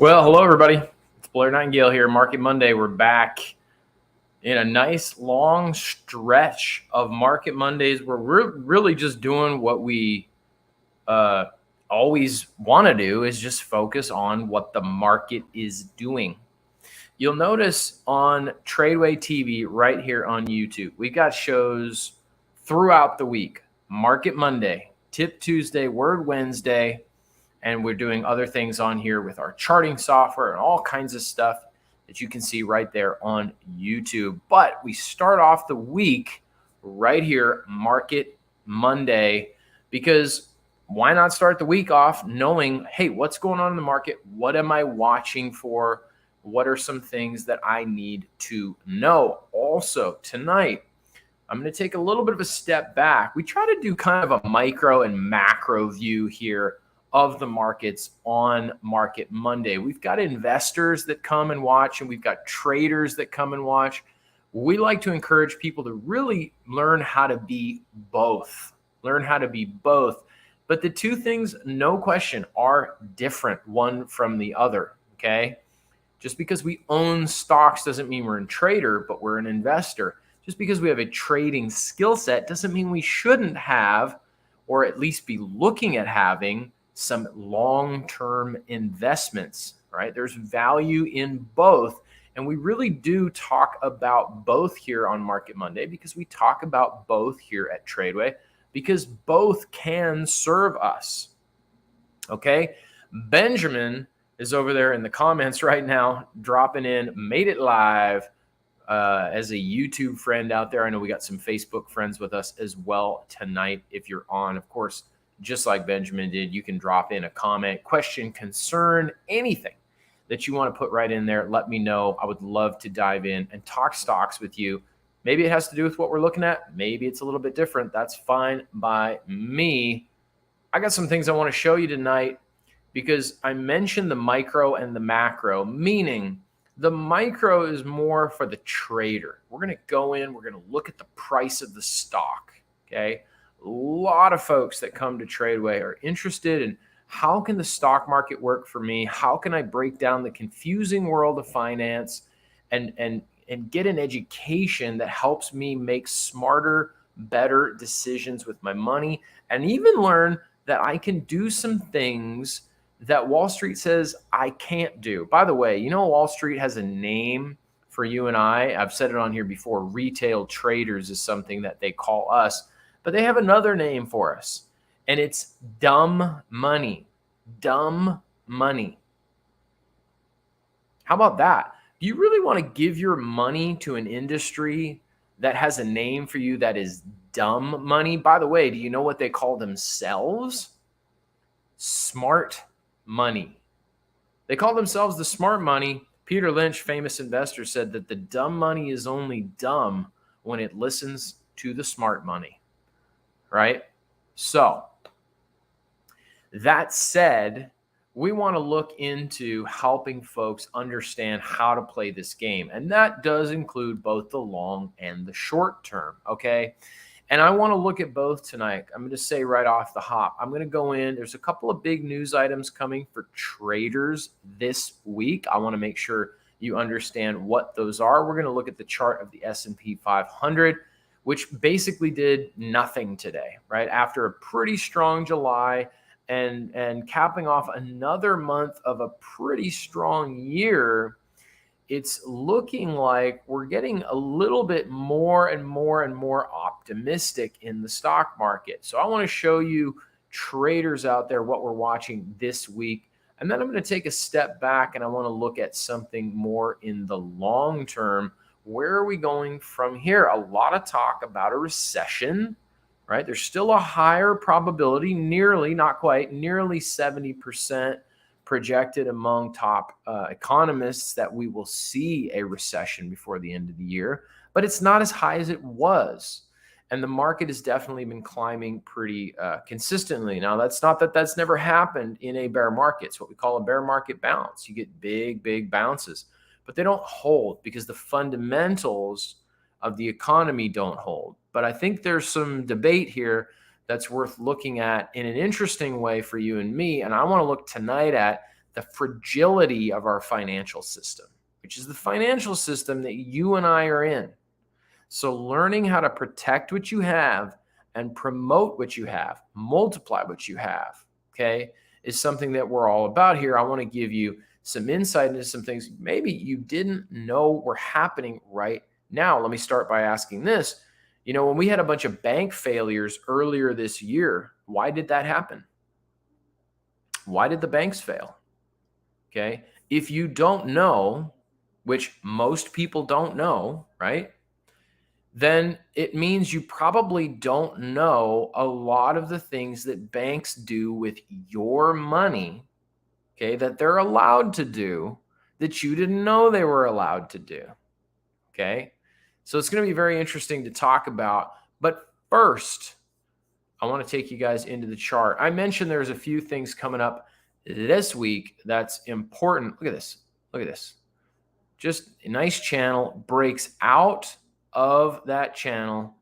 Well, hello, everybody. It's Blair Nightingale here. Market Monday. We're back in a nice long stretch of Market Mondays where we're really just doing what we always want to do, is just focus on what the market is doing. You'll notice on Tradeway TV right here on YouTube, we've got shows throughout the week. Market Monday, Tip Tuesday, Word Wednesday, and we're doing other things on here with our charting software and all kinds of stuff that you can see right there on YouTube. But we start off the week right here, Market Monday, because why not start the week off knowing, hey, what's going on in the market? What am I watching for? What are some things that I need to know? Also, tonight, I'm going to take a little bit of a step back. We try to do kind of a micro and macro view here of the markets on Market Monday. We've got investors that come and watch, and we've got traders that come and watch. We like to encourage people to really learn how to be both. But the two things, no question, are different one from the other, okay? Just because we own stocks doesn't mean we're a trader, but we're an investor. Just because we have a trading skill set doesn't mean we shouldn't have, or at least be looking at having, some long-term investments, right? There's value in both. And we really do talk about both here on Market Monday, because we talk about both here at Tradeway, because both can serve us. Okay. Benjamin is over there in the comments right now, dropping in, made it live as a YouTube friend out there. I know we got some Facebook friends with us as well tonight. If you're on, of course, just like Benjamin did, you can drop in a comment, question, concern, anything that you want to put right in there. Let me know. I would love to dive in and talk stocks with you. Maybe it has to do with what we're looking at. Maybe it's a little bit different. That's fine by me. I got some things I want to show you tonight, because I mentioned the micro and the macro, meaning the micro is more for the trader. We're going to go in, we're going to look at the price of the stock, okay? A lot of folks that come to Tradeway are interested in, how can the stock market work for me? How can I break down the confusing world of finance and get an education that helps me make smarter, better decisions with my money, and even learn that I can do some things that Wall Street says I can't do. By the way, you know, Wall Street has a name for you and I. I've said it on here before. Retail traders is something that they call us. But they have another name for us, and it's dumb money. Dumb money. How about that? Do you really want to give your money to an industry that has a name for you that is dumb money? By the way, do you know what they call themselves? Smart money. They call themselves the smart money. Peter Lynch, famous investor, said that the dumb money is only dumb when it listens to the smart money. Right? So, that said, we want to look into helping folks understand how to play this game. And that does include both the long and the short term. Okay. And I want to look at both tonight. I'm going to say right off the hop, I'm going to go in. There's a couple of big news items coming for traders this week. I want to make sure you understand what those are. We're going to look at the chart of the S&P 500. Which basically did nothing today, right? After a pretty strong July and capping off another month of a pretty strong year, it's looking like we're getting a little bit more and more optimistic in the stock market. So I want to show you traders out there what we're watching this week. And then I'm going to take a step back and I want to look at something more in the long term. Where are we going from here? A lot of talk about a recession, right? There's still a higher probability, nearly, not quite, nearly 70% projected among top economists that we will see a recession before the end of the year, but it's not as high as it was. And the market has definitely been climbing pretty consistently. Now, that's not that that's never happened in a bear market. It's what we call a bear market bounce. You get big bounces. But they don't hold because the fundamentals of the economy don't hold. But I think there's some debate here that's worth looking at in an interesting way for you and me. And I want to look tonight at the fragility of our financial system, which is the financial system that you and I are in. So learning how to protect what you have and promote what you have, multiply what you have, okay, is something that we're all about here. I want to give you some insight into some things maybe you didn't know were happening right now. Let me start by asking this. When we had a bunch of bank failures earlier this year, why did that happen? Why did the banks fail? Okay. If you don't know, which most people don't know, right? Then it means you probably don't know a lot of the things that banks do with your money, okay, that they're allowed to do that you didn't know they were allowed to do, okay? So it's going to be very interesting to talk about. But first, I want to take you guys into the chart. I mentioned there's a few things coming up this week that's important. Look at this. Look at this. Just a nice channel, breaks out of that channel.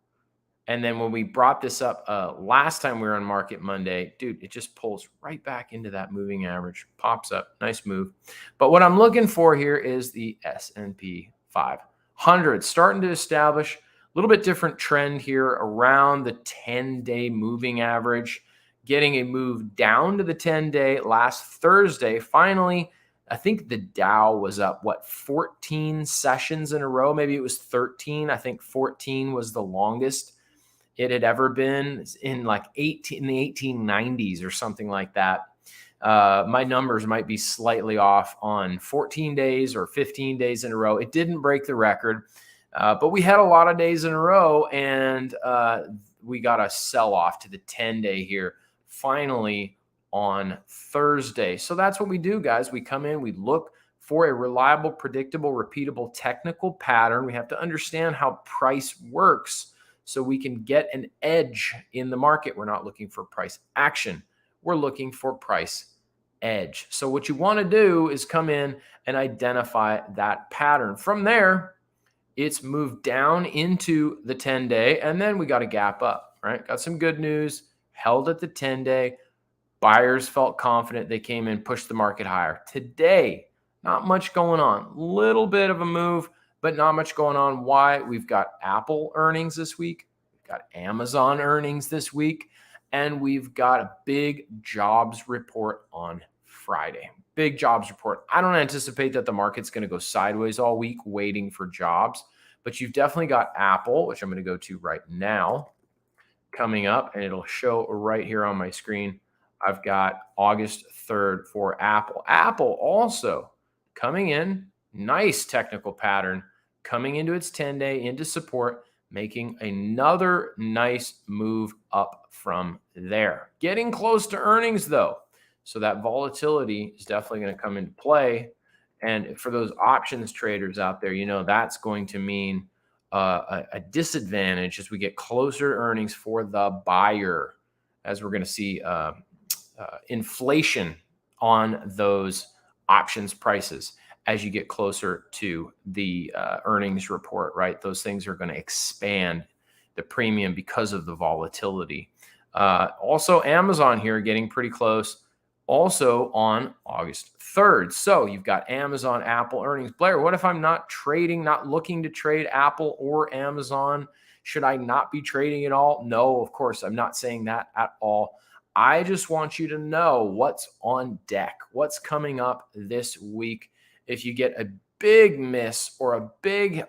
And then when we brought this up last time we were on Market Monday, dude, it just pulls right back into that moving average, pops up, nice move. But what I'm looking for here is the S&P 500 starting to establish a little bit different trend here around the 10-day moving average, getting a move down to the 10-day last Thursday. Finally, I think the Dow was up, 14 sessions in a row? Maybe it was 13. I think 14 was the longest it had ever been in the 1890s or something like that. My numbers might be slightly off on 14 days or 15 days in a row. It didn't break the record, but we had a lot of days in a row, and we got a sell-off to the 10-day here finally on Thursday. So that's what we do, guys. We come in, we look for a reliable, predictable, repeatable technical pattern. We have to understand how price works so we can get an edge in the market. We're not looking for price action. We're looking for price edge. So what you want to do is come in and identify that pattern. From there, it's moved down into the 10-day, and then we got a gap up, right? Got some good news, held at the 10-day. Buyers felt confident. They came in, pushed the market higher. Today, not much going on. Little bit of a move, but not much going on. Why? We've got Apple earnings this week. We've got Amazon earnings this week. And we've got a big jobs report on Friday. Big jobs report. I don't anticipate that the market's going to go sideways all week waiting for jobs. But you've definitely got Apple, which I'm going to go to right now, coming up. And it'll show right here on my screen. I've got August 3rd for Apple. Apple also coming in, nice technical pattern, coming into its 10-day, into support, making another nice move up from there. Getting close to earnings, though. So that volatility is definitely going to come into play. And for those options traders out there, that's going to mean a disadvantage as we get closer to earnings for the buyer, as we're going to see inflation on those options prices as you get closer to the earnings report, right? Those things are going to expand the premium because of the volatility. Also, Amazon here getting pretty close, also on August 3rd. So you've got Amazon, Apple earnings. Blair, what if I'm not trading, not looking to trade Apple or Amazon? Should I not be trading at all? No, of course, I'm not saying that at all. I just want you to know what's on deck, what's coming up this week. If you get a big miss or a big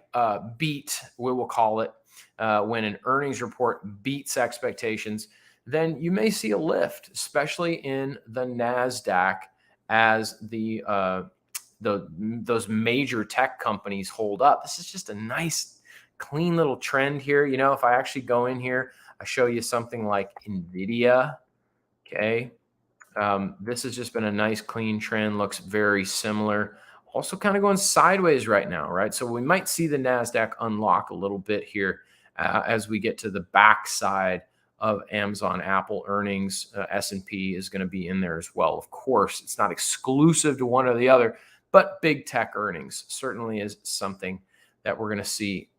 beat, we will call it, when an earnings report beats expectations, then you may see a lift, especially in the NASDAQ, as those major tech companies hold up. This is just a nice, clean little trend here. If I actually go in here, I show you something like NVIDIA. Okay. This has just been a nice clean trend, looks very similar. Also kind of going sideways right now, right? So we might see the NASDAQ unlock a little bit here as we get to the backside of Amazon, Apple earnings. S&P is going to be in there as well. Of course, it's not exclusive to one or the other, but big tech earnings certainly is something that we're going to see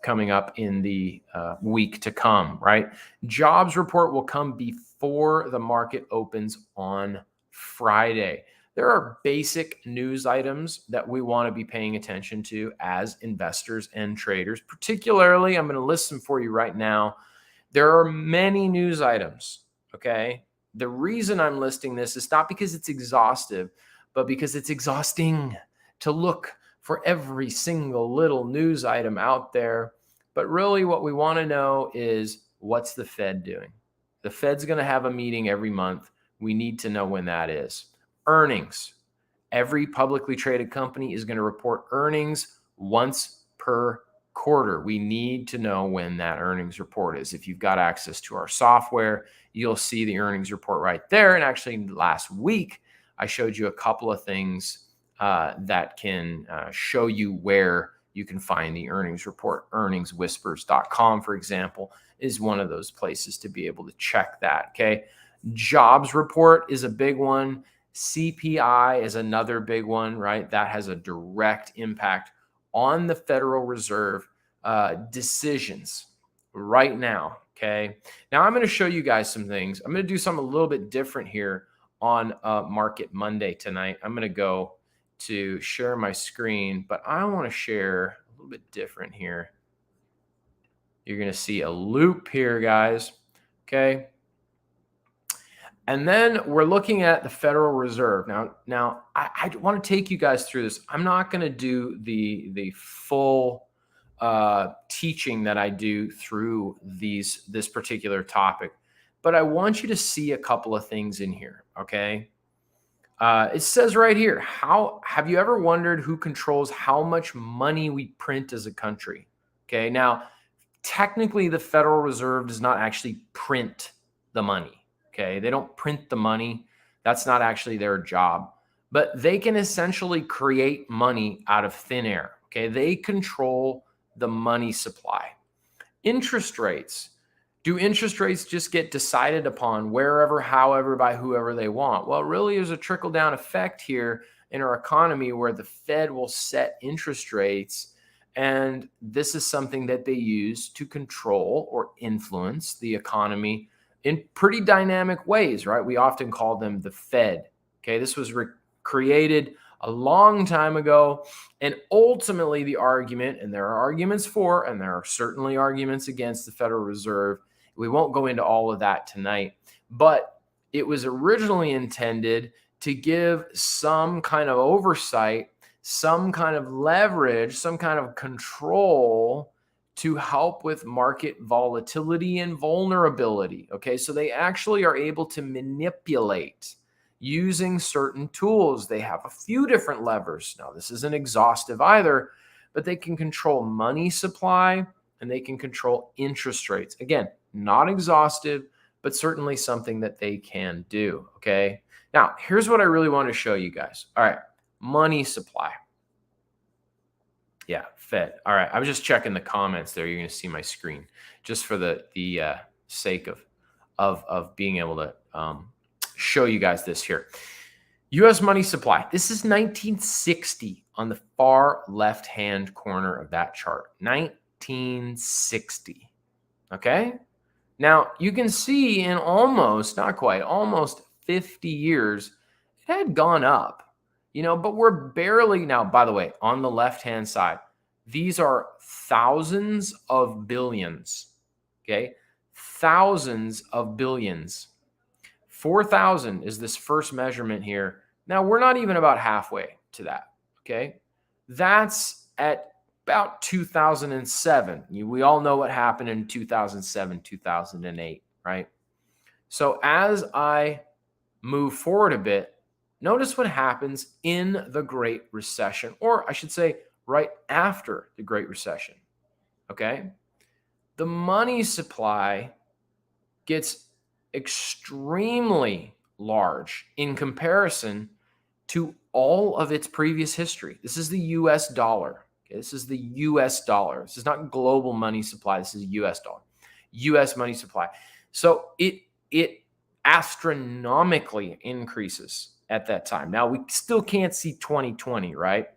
coming up in the week to come, right? Jobs report will come before the market opens on Friday. there are basic news items that we want to be paying attention to as investors and traders. Particularly, I'm going to list them for you right now. There are many news items, okay? The reason I'm listing this is not because it's exhaustive, but because it's exhausting to look for every single little news item out there. But really what we want to know is, what's the Fed doing? The Fed's going to have a meeting every month. We need to know when that is. Earnings. Every publicly traded company is going to report earnings once per quarter. We need to know when that earnings report is. If you've got access to our software, you'll see the earnings report right there. And actually last week, I showed you a couple of things that can show you where you can find the earnings report. Earningswhispers.com, for example, is one of those places to be able to check that. Okay. Jobs report is a big one. CPI is another big one, right? That has a direct impact on the Federal Reserve decisions right now. Okay. Now I'm going to show you guys some things. I'm going to do something a little bit different here on Market Monday tonight. I'm going to go to share my screen, but I want to share a little bit different here. You're going to see a loop here, guys. Okay. And then we're looking at the Federal Reserve. Now I want to take you guys through this. I'm not going to do the full teaching that I do through this particular topic, but I want you to see a couple of things in here, okay? It says right here, have you ever wondered who controls how much money we print as a country? Okay, now, technically the Federal Reserve does not actually print the money. Okay, they don't print the money. That's not actually their job. But they can essentially create money out of thin air. Okay, they control the money supply. Interest rates. Do interest rates just get decided upon wherever, however, by whoever they want? Well, really, there's a trickle-down effect here in our economy where the Fed will set interest rates, and this is something that they use to control or influence the economy in pretty dynamic ways, right? We often call them the Fed. Okay, this was created a long time ago, and ultimately the argument, and there are arguments for, and there are certainly arguments against the Federal Reserve. We won't go into all of that tonight, but it was originally intended to give some kind of oversight, some kind of leverage, some kind of control to help with market volatility and vulnerability. Okay, so they actually are able to manipulate using certain tools. They have a few different levers. Now, this isn't exhaustive either, but they can control money supply and they can control interest rates. Again, not exhaustive, but certainly something that they can do. Okay, now here's what I really want to show you guys. All right, money supply. Yeah, Fed. All right. I was just checking the comments there. You're going to see my screen just for the sake of being able to show you guys this here. U.S. money supply. This is 1960 on the far left-hand corner of that chart. 1960. Okay. Now you can see in almost 50 years, it had gone up. But we're barely now, by the way, on the left-hand side, these are thousands of billions, okay? Thousands of billions. 4,000 is this first measurement here. Now, we're not even about halfway to that, okay? That's at about 2007. We all know what happened in 2007, 2008, right? So as I move forward a bit, notice what happens in the Great Recession, or I should say right after the Great Recession, okay? The money supply gets extremely large in comparison to all of its previous history. This is the US dollar. Okay? This is the US dollar. This is not global money supply. This is US dollar. US money supply. So it astronomically increases at that time. Now, we still can't see 2020, right?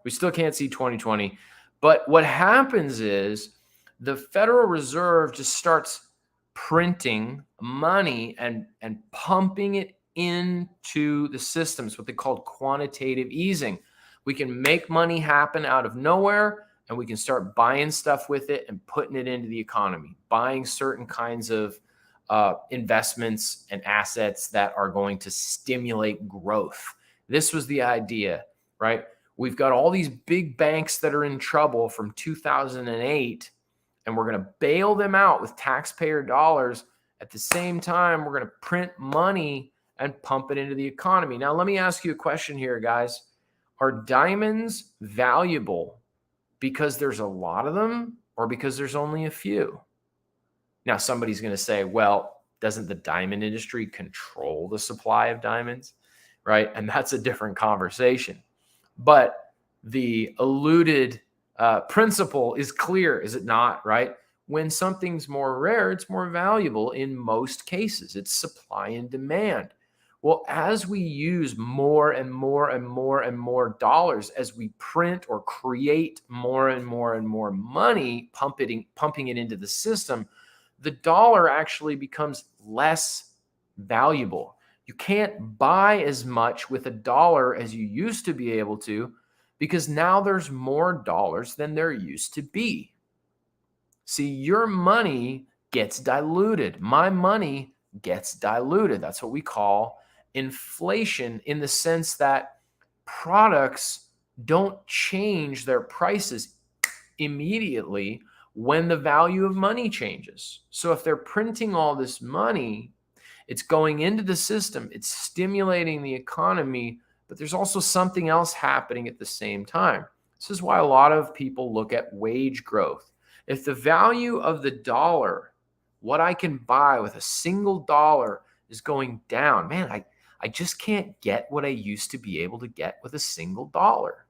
We still can't see 2020. But what happens is the Federal Reserve just starts printing money and pumping it into the systems, what they called quantitative easing. We can make money happen out of nowhere, and we can start buying stuff with it and putting it into the economy, buying certain kinds of investments and assets that are going to stimulate growth. This was the idea, right? We've got all these big banks that are in trouble from 2008, and we're going to bail them out with taxpayer dollars. At the same time, we're going to print money and pump it into the economy. Now, let me ask you a question here, guys. Are diamonds valuable because there's a lot of them or because there's only a few? Now, somebody's going to say, well, doesn't the diamond industry control the supply of diamonds, right? And that's a different conversation. But the alluded principle is clear, is it not, right? When something's more rare, it's more valuable in most cases. It's supply and demand. Well, as we use more and more and more and more dollars, as we print or create more and more and more money, pumping it into the system, the dollar actually becomes less valuable. You can't buy as much with a dollar as you used to be able to, because now there's more dollars than there used to be. See, your money gets diluted. My money gets diluted. That's what we call inflation, in the sense that products don't change their prices immediately when the value of money changes. So if they're printing all this money, it's going into the system, it's stimulating the economy, but there's also something else happening at the same time. This is why a lot of people look at wage growth. If the value of the dollar, what I can buy with a single dollar, is going down, man, I just can't get what I used to be able to get with a single dollar.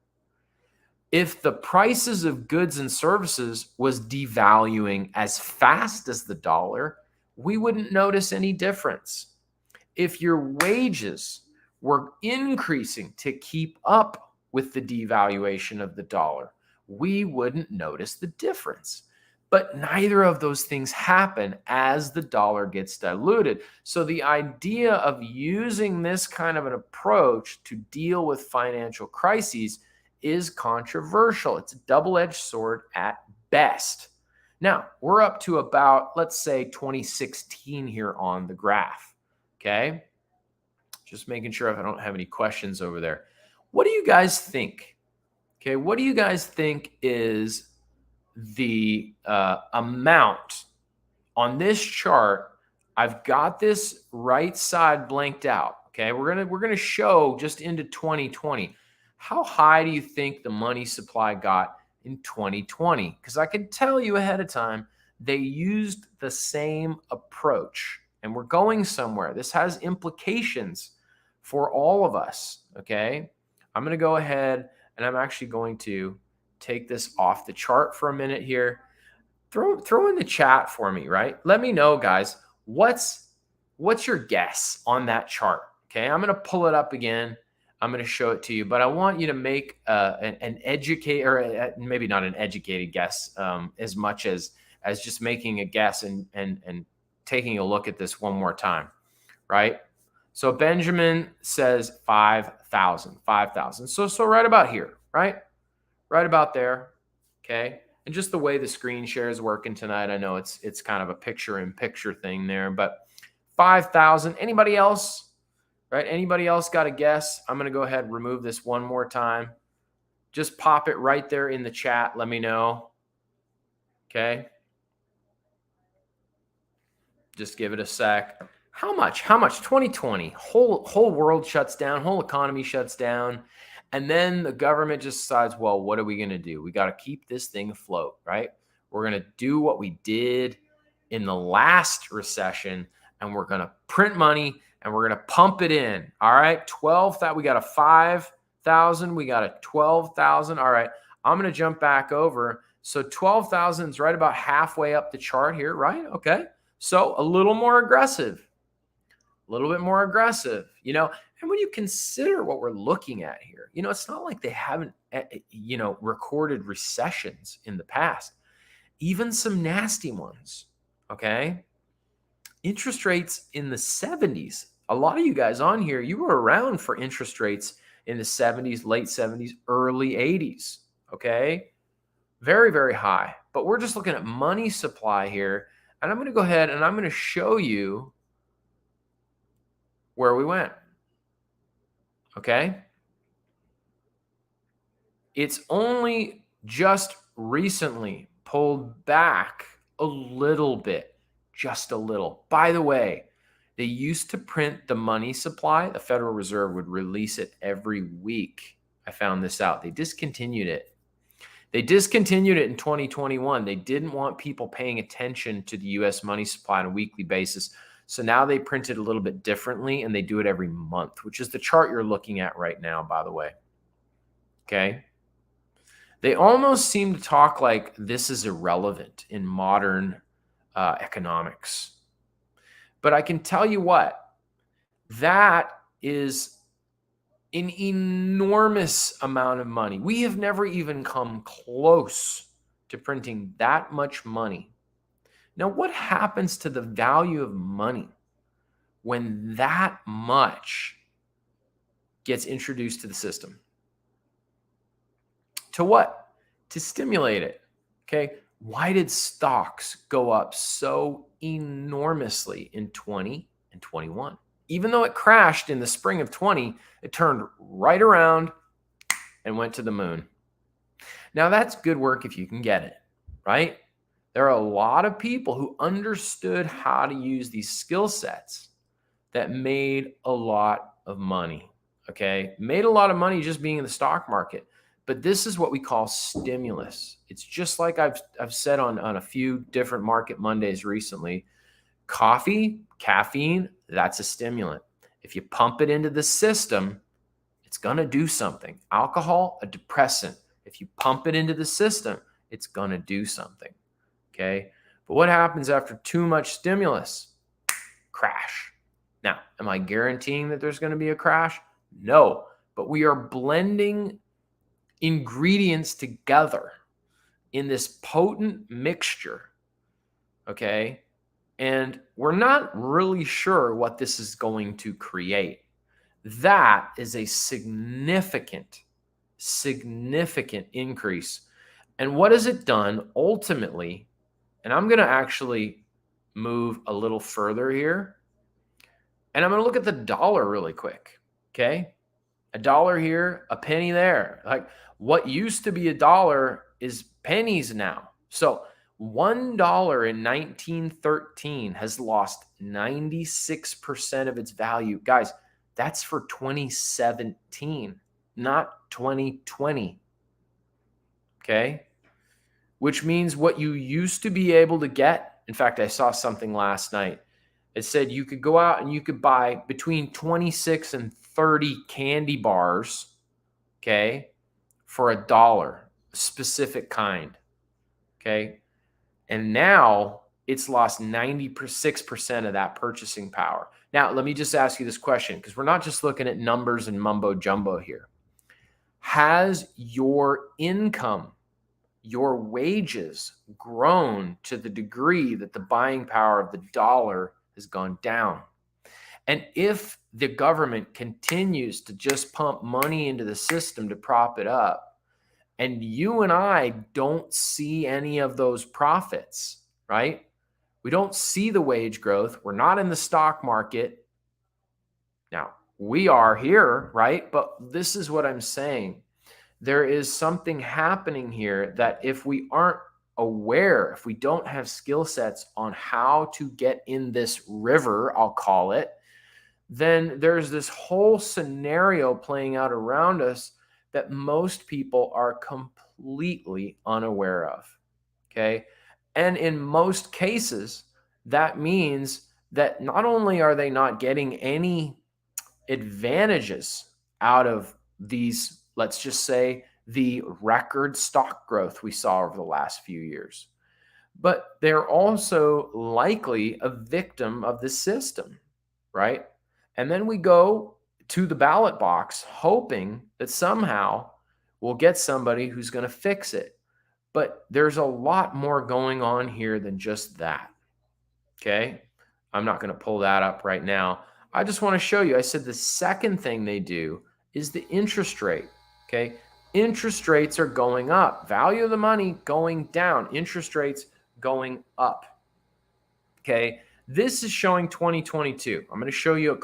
If the prices of goods and services was devaluing as fast as the dollar, we wouldn't notice any difference. If your wages were increasing to keep up with the devaluation of the dollar, we wouldn't notice the difference. But neither of those things happen as the dollar gets diluted. So the idea of using this kind of an approach to deal with financial crises is controversial. It's a double-edged sword at best. Now, we're up to about, let's say, 2016 here on the graph, okay? Just making sure if I don't have any questions over there. What do you guys think? Okay, what do you guys think is the amount on this chart? I've got this right side blanked out, okay? We're gonna show just into 2020. How high do you think the money supply got in 2020? Because I can tell you ahead of time, they used the same approach, and we're going somewhere. This has implications for all of us, okay? I'm going to go ahead and I'm actually going to take this off the chart for a minute here. Throw in the chat for me, right? Let me know, guys, what's your guess on that chart? Okay, I'm going to pull it up again. I'm going to show it to you, but I want you to make an educated, or maybe not an educated guess, as much as just making a guess and taking a look at this one more time, right? So Benjamin says 5,000. So right about here, right? Right about there, okay? And just the way the screen share is working tonight, I know it's kind of a picture-in-picture thing there, but 5,000. Anybody else? Right? Anybody else got a guess? I'm going to go ahead and remove this one more time. Just pop it right there in the chat. Let me know. Okay. Just give it a sec. How much? 2020. Whole world shuts down. Whole economy shuts down. And then the government just decides, well, what are we going to do? We got to keep this thing afloat, right? We're going to do what we did in the last recession, and we're going to print money and we're going to pump it in. All right. 12,000. We got a 5,000. We got a 12,000. All right. I'm going to jump back over. So 12,000 is right about halfway up the chart here, right? Okay. So a little more aggressive, a little bit more aggressive, you know, and when you consider what we're looking at here, you know, it's not like they haven't, you know, recorded recessions in the past, even some nasty ones. Okay. Interest rates in the 70s A lot of you guys on here, you were around for interest rates in the 70s, late 70s, early 80s. Okay. Very, very high. But we're just looking at money supply here. And I'm going to go ahead and I'm going to show you where we went. Okay. It's only just recently pulled back a little bit, just a little. By the way, they used to print the money supply. The Federal Reserve would release it every week. I found this out. They discontinued it. They discontinued it in 2021. They didn't want people paying attention to the US money supply on a weekly basis. So now they print it a little bit differently and they do it every month, which is the chart you're looking at right now, by the way. Okay. They almost seem to talk like this is irrelevant in modern economics. But I can tell you what, that is an enormous amount of money. We have never even come close to printing that much money. Now, what happens to the value of money when that much gets introduced to the system? To what? To stimulate it. Okay. Why did stocks go up so enormously in 20 and 21? Even though it crashed in the spring of 20, it turned right around and went to the moon. Now, that's good work if you can get it, right? There are a lot of people who understood how to use these skill sets that made a lot of money, okay? Made a lot of money just being in the stock market. But this is what we call stimulus. It's just like I've said on a few different Market Mondays recently. Coffee, caffeine, that's a stimulant. If you pump it into the system, it's going to do something. Alcohol, a depressant. If you pump it into the system, it's going to do something. Okay? But what happens after too much stimulus? Crash. Now, am I guaranteeing that there's going to be a crash? No. But we are blending ingredients together in this potent mixture, okay? And we're not really sure what this is going to create. That is a significant increase. And what has it done ultimately? And I'm going to actually move a little further here. And I'm going to look at the dollar really quick, okay? A dollar here, a penny there. Like what used to be a dollar is pennies now. So $1 in 1913 has lost 96% of its value. Guys, that's for 2017, not 2020. Okay? Which means what you used to be able to get. In fact, I saw something last night. It said you could go out and you could buy between 26 and 30 candy bars, okay, for $1, a specific kind, okay? And now it's lost 96% of that purchasing power. Now, let me just ask you this question, because we're not just looking at numbers and mumbo jumbo here. Has your income, your wages grown to the degree that the buying power of the dollar has gone down? And if the government continues to just pump money into the system to prop it up, and you and I don't see any of those profits, right? We don't see the wage growth. We're not in the stock market. Now, we are here, right? But this is what I'm saying. There is something happening here that if we aren't aware, if we don't have skill sets on how to get in this river, I'll call it, then there's this whole scenario playing out around us that most people are completely unaware of, okay? And in most cases, that means that not only are they not getting any advantages out of these, let's just say, the record stock growth we saw over the last few years, but they're also likely a victim of the system, right? And then we go to the ballot box hoping that somehow we'll get somebody who's going to fix it. But there's a lot more going on here than just that. Okay? I'm not going to pull that up right now. I just want to show you. I said the second thing they do is the interest rate. Okay. Interest rates are going up. Value of the money going down. Interest rates going up. Okay. This is showing 2022. I'm going to show you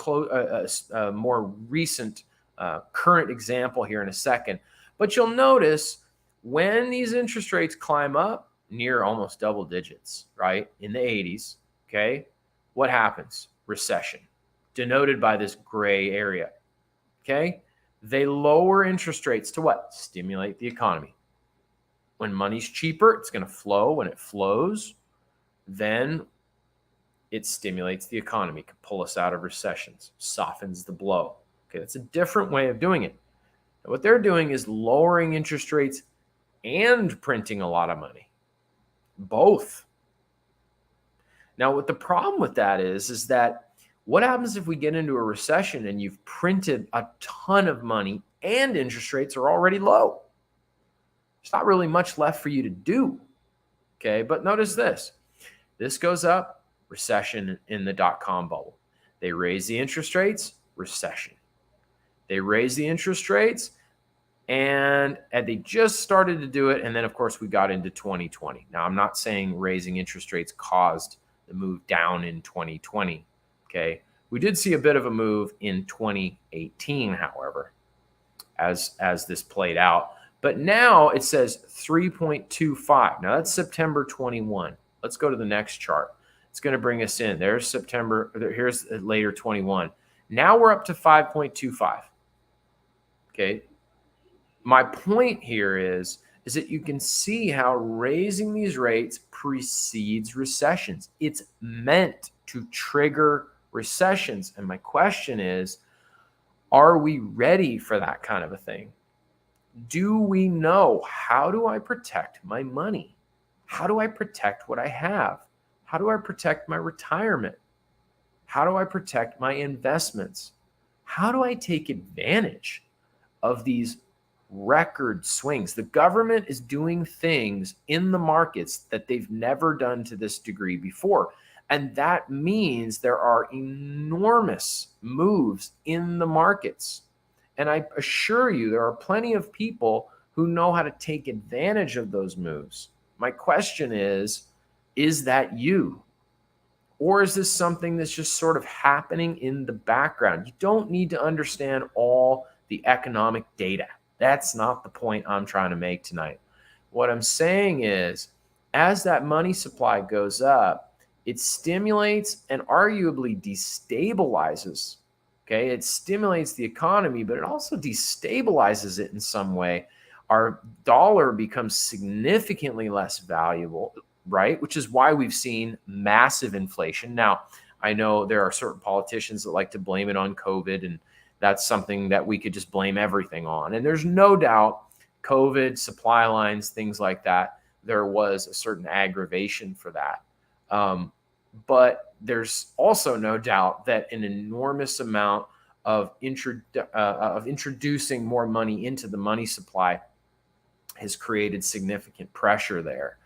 a more recent current example here in a second. But you'll notice when these interest rates climb up near almost double digits, right, in the 80s, okay, what happens? Recession, denoted by this gray area, okay? They lower interest rates to what? Stimulate the economy. When money's cheaper, it's going to flow. When it flows, then it stimulates the economy, can pull us out of recessions, softens the blow. Okay, that's a different way of doing it. And what they're doing is lowering interest rates and printing a lot of money. Both. Now, what the problem with that is that what happens if we get into a recession and you've printed a ton of money and interest rates are already low? There's not really much left for you to do. Okay, but notice this. This goes up, recession in the dot-com bubble. They raise the interest rates, recession. They raise the interest rates, and they just started to do it. And then, of course, we got into 2020. Now, I'm not saying raising interest rates caused the move down in 2020. Okay. We did see a bit of a move in 2018, however, as this played out. But now it says 3.25. Now that's September 21. Let's go to the next chart. It's going to bring us in. There's September. Here's later 21. Now we're up to 5.25. Okay. My point here is that you can see how raising these rates precedes recessions. It's meant to trigger recessions. And my question is, are we ready for that kind of a thing? Do we know, how do I protect my money? How do I protect what I have? How do I protect my retirement? How do I protect my investments? How do I take advantage of these record swings? The government is doing things in the markets that they've never done to this degree before. And that means there are enormous moves in the markets. And I assure you, there are plenty of people who know how to take advantage of those moves. My question is that you? Or is this something that's just sort of happening in the background? You don't need to understand all the economic data. That's not the point I'm trying to make tonight. What I'm saying is, as that money supply goes up, it stimulates and arguably destabilizes. Okay, it stimulates the economy, but it also destabilizes it in some way. Our dollar becomes significantly less valuable, right? Which is why we've seen massive inflation. Now, I know there are certain politicians that like to blame it on COVID, and that's something that we could just blame everything on. And there's no doubt COVID, supply lines, things like that, there was a certain aggravation for that. But there's also no doubt that an enormous amount of introducing more money into the money supply has created significant pressure there.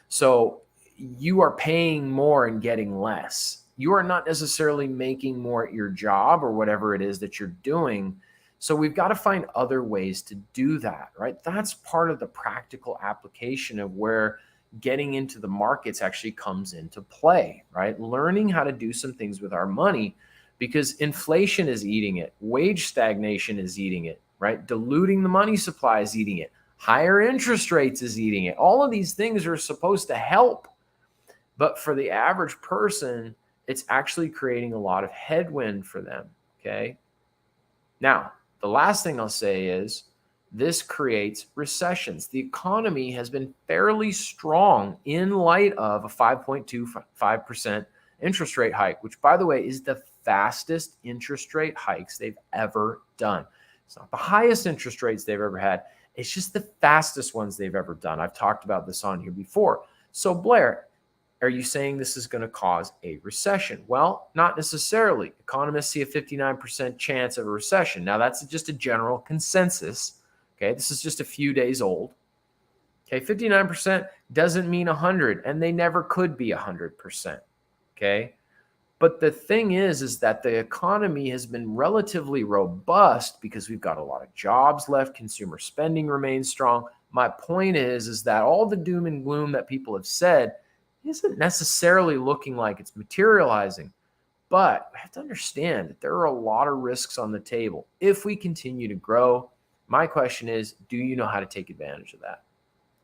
So you are paying more and getting less. You are not necessarily making more at your job or whatever it is that you're doing. So we've got to find other ways to do that, right? That's part of the practical application of where getting into the markets actually comes into play, right? Learning how to do some things with our money, because inflation is eating it. Wage stagnation is eating it, right? Diluting the money supply is eating it. Higher interest rates is eating it. All of these things are supposed to help. But for the average person, it's actually creating a lot of headwind for them, okay? Now, the last thing I'll say is this creates recessions. The economy has been fairly strong in light of a 5.25% interest rate hike, which, by the way, is the fastest interest rate hikes they've ever done. It's not the highest interest rates they've ever had. It's just the fastest ones they've ever done. I've talked about this on here before. So, Blair, are you saying this is going to cause a recession? Well, not necessarily. Economists see a 59% chance of a recession. Now, that's just a general consensus. Okay, this is just a few days old. Okay, 59% doesn't mean 100, and they never could be 100%. Okay, But the thing is that the economy has been relatively robust because we've got a lot of jobs left. Consumer spending remains strong. My point is that all the doom and gloom that people have said isn't necessarily looking like it's materializing. But we have to understand that there are a lot of risks on the table. If we continue to grow, my question is, do you know how to take advantage of that?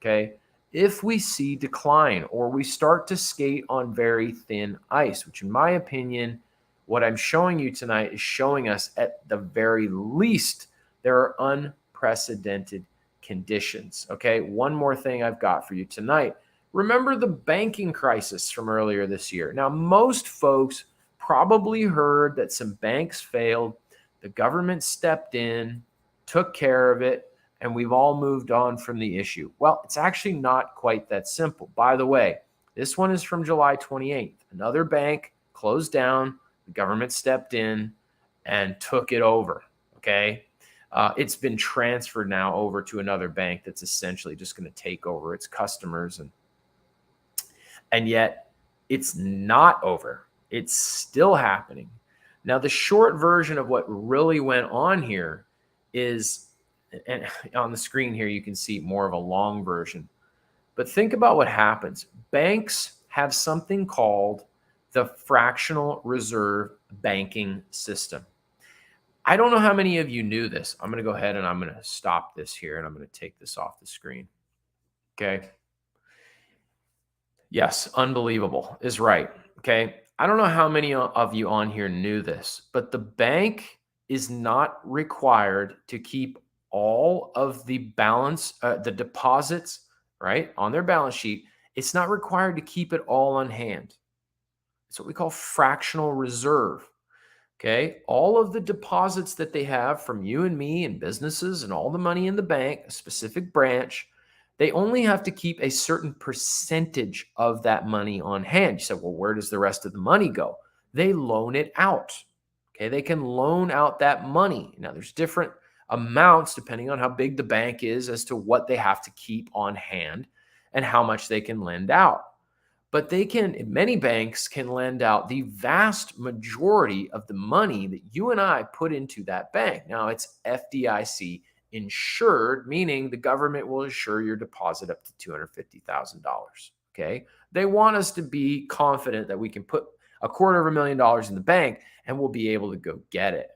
Okay. If we see decline or we start to skate on very thin ice, which in my opinion, what I'm showing you tonight is showing us at the very least, there are unprecedented conditions. Okay. One more thing I've got for you tonight. Remember the banking crisis from earlier this year. Now, most folks probably heard that some banks failed. The government stepped in, took care of it, and we've all moved on from the issue. Well, it's actually not quite that simple. By the way, this one is from July 28th. Another bank closed down, the government stepped in and took it over. Okay. It's been transferred now over to another bank that's essentially just going to take over its customers. And yet it's not over. It's still happening. Now, the short version of what really went on here is, and on the screen here, you can see more of a long version. But think about what happens. Banks have something called the fractional reserve banking system. I don't know how many of you knew this. I'm going to go ahead and I'm going to stop this here and I'm going to take this off the screen. Okay. Yes, unbelievable is right. Okay. I don't know how many of you on here knew this, but the bank is not required to keep all of the balance, the deposits, right, on their balance sheet. It's not required to keep it all on hand. It's what we call fractional reserve. Okay. All of the deposits that they have from you and me and businesses and all the money in the bank, a specific branch, they only have to keep a certain percentage of that money on hand. You said, well, where does the rest of the money go? They loan it out. Okay. They can loan out that money. Now, there's different amounts depending on how big the bank is as to what they have to keep on hand and how much they can lend out. But many banks can lend out the vast majority of the money that you and I put into that bank. Now, it's FDIC insured, meaning the government will insure your deposit up to $250,000. Okay. They want us to be confident that we can put $250,000 in the bank and we'll be able to go get it.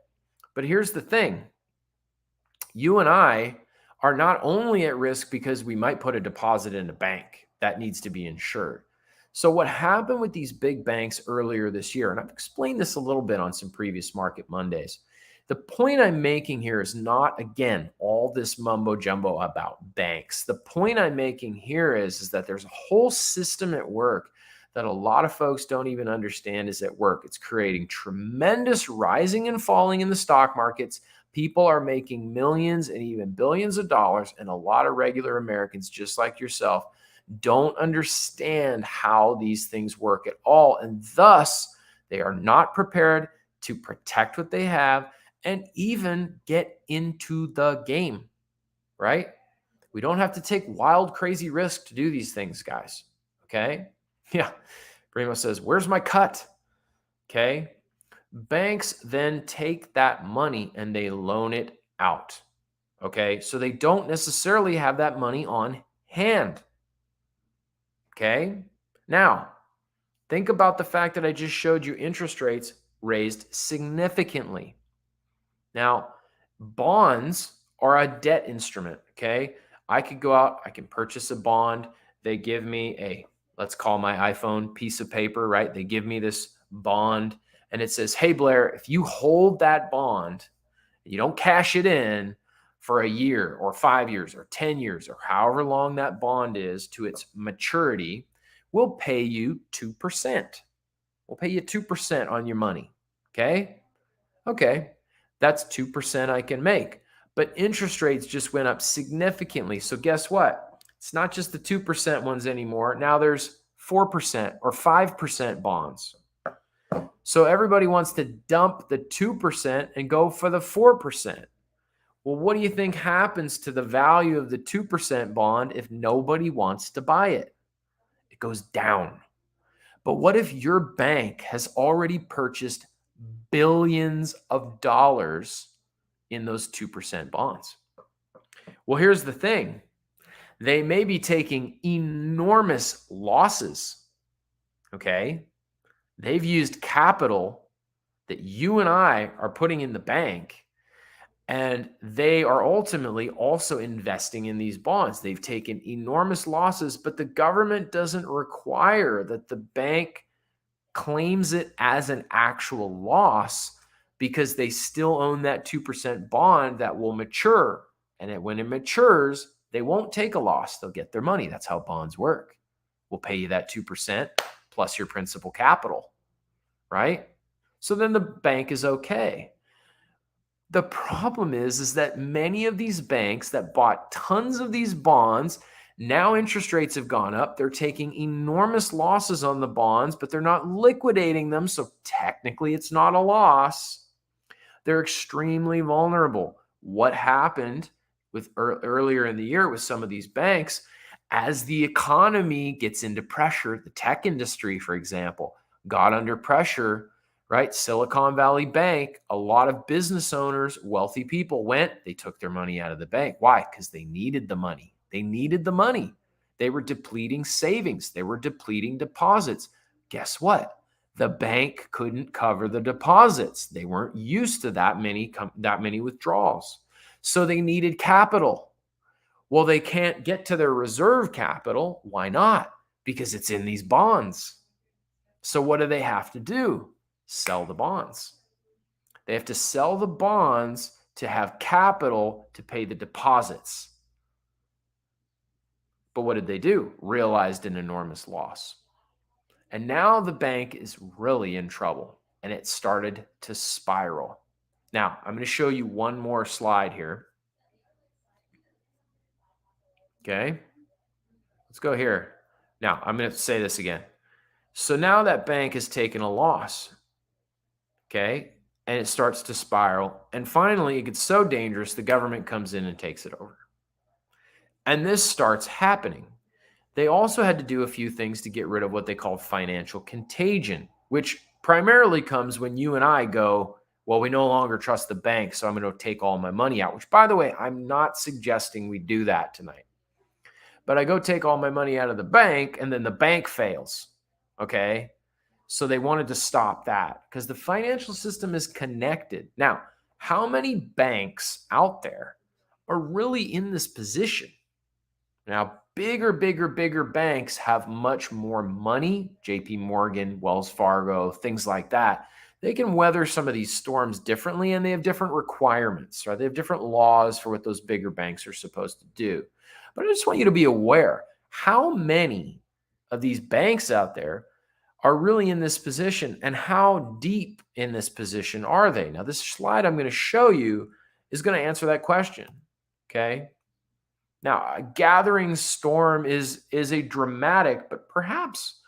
But here's the thing. You and I are not only at risk because we might put a deposit in a bank that needs to be insured. So what happened with these big banks earlier this year, and I've explained this a little bit on some previous Market Mondays, the point I'm making here is not, again, all this mumbo jumbo about banks. The point I'm making here is that there's a whole system at work that a lot of folks don't even understand is at work. It's creating tremendous rising and falling in the stock markets. People are making millions and even billions of dollars, and a lot of regular Americans, just like yourself, don't understand how these things work at all. And thus, they are not prepared to protect what they have and even get into the game, right? We don't have to take wild, crazy risks to do these things, guys. Okay. Yeah. Primo says, where's my cut? Okay. Banks then take that money and they loan it out. Okay. So they don't necessarily have that money on hand. Okay. Now, think about the fact that I just showed you interest rates raised significantly. Now, bonds are a debt instrument. Okay. I could go out, I can purchase a bond. They give me let's call my iPhone piece of paper, right? They give me this bond and it says, hey, Blair, if you hold that bond, you don't cash it in for a year or 5 years or 10 years or however long that bond is to its maturity, we'll pay you 2%. We'll pay you 2% on your money. Okay. Okay. That's 2% I can make. But interest rates just went up significantly. So guess what? It's not just the 2% ones anymore. Now there's 4% or 5% bonds. So everybody wants to dump the 2% and go for the 4%. Well, what do you think happens to the value of the 2% bond if nobody wants to buy it? It goes down. But what if your bank has already purchased billions of dollars in those 2% bonds? Well, here's the thing. They may be taking enormous losses, okay? They've used capital that you and I are putting in the bank, and they are ultimately also investing in these bonds. They've taken enormous losses, but the government doesn't require that the bank claims it as an actual loss because they still own that 2% bond that will mature. And when it matures, they won't take a loss. They'll get their money. That's how bonds work. We'll pay you that 2% plus your principal capital, right? So then the bank is okay. The problem is that many of these banks that bought tons of these bonds, now interest rates have gone up. They're taking enormous losses on the bonds, but they're not liquidating them. So technically, it's not a loss. They're extremely vulnerable. What happened with earlier in the year with some of these banks, as the economy gets into pressure, the tech industry, for example, got under pressure, right? Silicon Valley Bank, a lot of business owners, wealthy people they took their money out of the bank. Why? Because they needed the money. They needed the money. They were depleting savings. They were depleting deposits. Guess what? The bank couldn't cover the deposits. They weren't used to that many withdrawals. So they needed capital. Well, they can't get to their reserve capital. Why not? Because it's in these bonds. So what do they have to do? Sell the bonds. They have to sell the bonds to have capital to pay the deposits. But what did they do? Realized an enormous loss. And now the bank is really in trouble, and it started to spiral. Now, I'm going to show you one more slide here. Okay. Let's go here. Now, I'm going to say this again. So now that bank has taken a loss. Okay. And it starts to spiral. And finally, it gets so dangerous, the government comes in and takes it over. And this starts happening. They also had to do a few things to get rid of what they call financial contagion, which primarily comes when you and I go, well, we no longer trust the bank, so I'm going to take all my money out, which, by the way, I'm not suggesting we do that tonight. But I go take all my money out of the bank, and then the bank fails, okay? So they wanted to stop that because the financial system is connected. Now, how many banks out there are really in this position? Now, bigger banks have much more money. JP Morgan, Wells Fargo, things like that. They can weather some of these storms differently, and they have different requirements, right? They have different laws for what those bigger banks are supposed to do. But I just want you to be aware how many of these banks out there are really in this position, and how deep in this position are they? Now, this slide I'm going to show you is going to answer that question, okay? Now, a gathering storm is a dramatic, but perhaps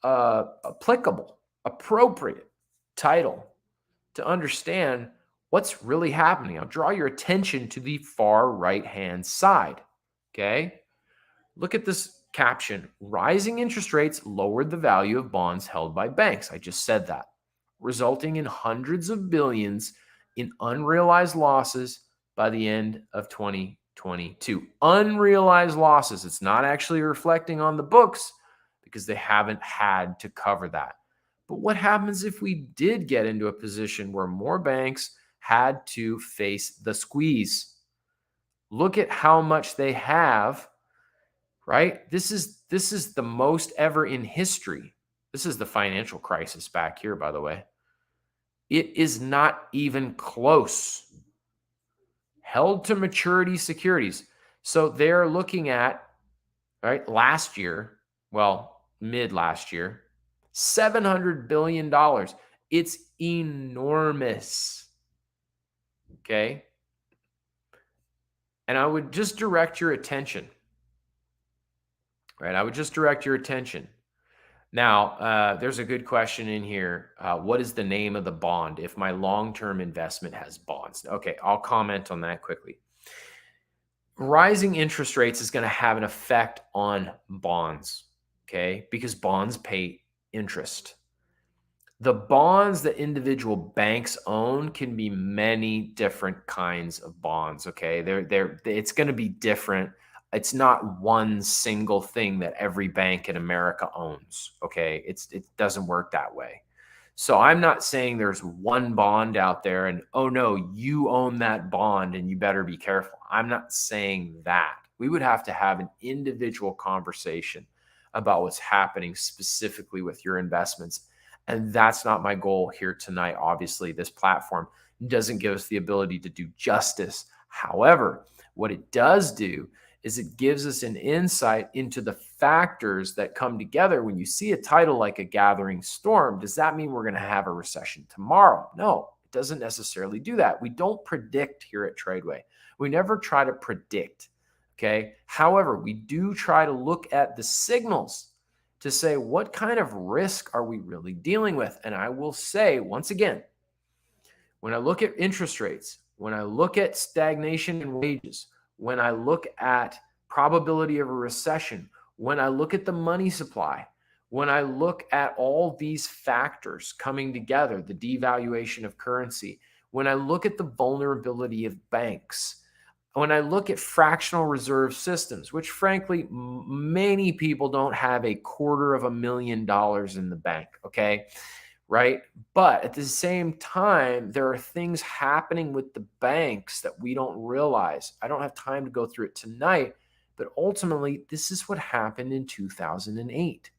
applicable, appropriate title to understand what's really happening. I'll draw your attention to the far right-hand side, okay? Look at this caption. Rising interest rates lowered the value of bonds held by banks. I just said that, resulting in hundreds of billions in unrealized losses by the end of 2022. Unrealized losses. It's not actually reflecting on the books because they haven't had to cover that. But what happens if we did get into a position where more banks had to face the squeeze? Look at how much they have, right? This is the most ever in history. This is the financial crisis back here, by the way. It is not even close. Held to maturity securities. So they're looking at, right, last year, well, mid last year, $700 billion. It's enormous. Okay. And I would just direct your attention, right? I would just direct your attention. Now, there's a good question in here. What is the name of the bond if my long-term investment has bonds? Okay, I'll comment on that quickly. Rising interest rates is going to have an effect on bonds, okay? Because bonds pay interest. The bonds that individual banks own can be many different kinds of bonds. Okay. It's going to be different. It's not one single thing that every bank in America owns. Okay. It doesn't work that way. So I'm not saying there's one bond out there and, oh no, you own that bond and you better be careful. I'm not saying that. We would have to have an individual conversation about what's happening specifically with your investments. And that's not my goal here tonight. Obviously, this platform doesn't give us the ability to do justice. However, what it does do is it gives us an insight into the factors that come together. When you see a title like A Gathering Storm, does that mean we're going to have a recession tomorrow? No, it doesn't necessarily do that. We don't predict here at Tradeway. We never try to predict. Okay. However, we do try to look at the signals to say, what kind of risk are we really dealing with? And I will say, once again, when I look at interest rates, when I look at stagnation in wages, when I look at probability of a recession, when I look at the money supply, when I look at all these factors coming together, the devaluation of currency, when I look at the vulnerability of banks, when I look at fractional reserve systems, which frankly, many people don't have $250,000 in the bank, okay? Right? But at the same time, there are things happening with the banks that we don't realize. I don't have time to go through it tonight, but ultimately, this is what happened in 2008.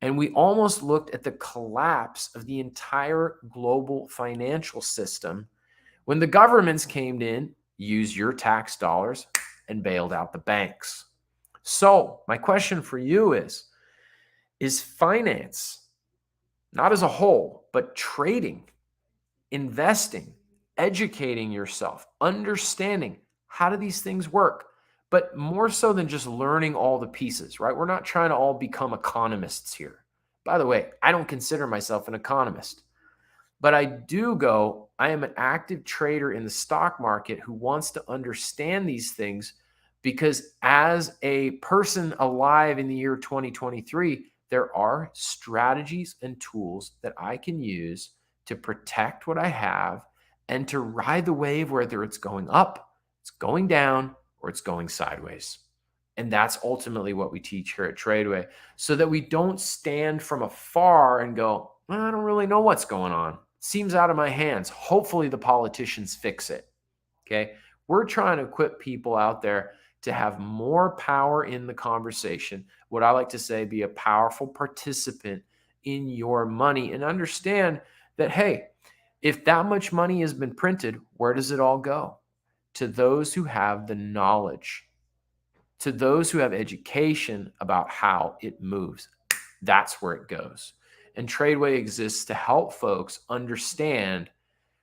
And we almost looked at the collapse of the entire global financial system when the governments came in, used your tax dollars, and bailed out the banks. So my question for you is finance, not as a whole, but trading, investing, educating yourself, understanding how do these things work, but more so than just learning all the pieces, right? We're not trying to all become economists here. By the way, I don't consider myself an economist, but I am an active trader in the stock market who wants to understand these things because as a person alive in the year 2023, there are strategies and tools that I can use to protect what I have and to ride the wave, whether it's going up, it's going down, or it's going sideways. And that's ultimately what we teach here at Tradeway, so that we don't stand from afar and go, well, I don't really know what's going on. It seems out of my hands. Hopefully the politicians fix it. Okay. We're trying to equip people out there to have more power in the conversation. What I like to say, be a powerful participant in your money and understand that, hey, if that much money has been printed, where does it all go? To those who have the knowledge, to those who have education about how it moves. That's where it goes. And Tradeway exists to help folks understand,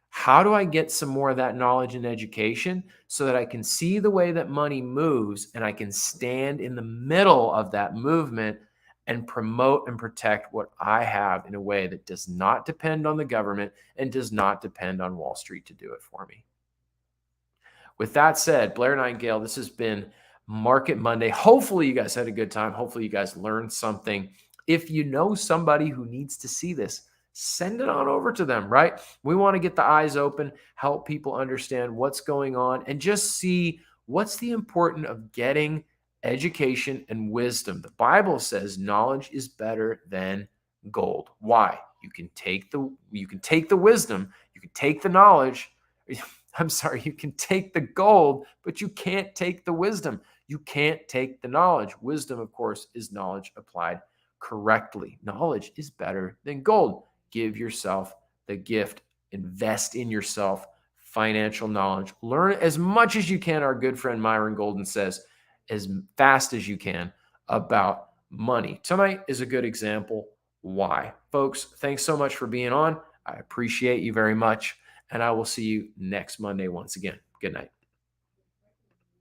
how do I get some more of that knowledge and education so that I can see the way that money moves and I can stand in the middle of that movement and promote and protect what I have in a way that does not depend on the government and does not depend on Wall Street to do it for me. With that said, Blair Nightingale, this has been Market Monday. Hopefully you guys had a good time. Hopefully you guys learned something. If you know somebody who needs to see this, send it on over to them, right? We want to get the eyes open, help people understand what's going on, and just see what's the importance of getting education and wisdom. The Bible says knowledge is better than gold. Why? You can take the wisdom, you can take the knowledge. I'm sorry, you can take the gold, but you can't take the wisdom. You can't take the knowledge. Wisdom, of course, is knowledge applied correctly. Knowledge is better than gold. Give yourself the gift. Invest in yourself. Financial knowledge. Learn as much as you can, our good friend Myron Golden says, as fast as you can about money. Tonight is a good example why. Folks, thanks so much for being on. I appreciate you very much. And I will see you next Monday once again. Good night.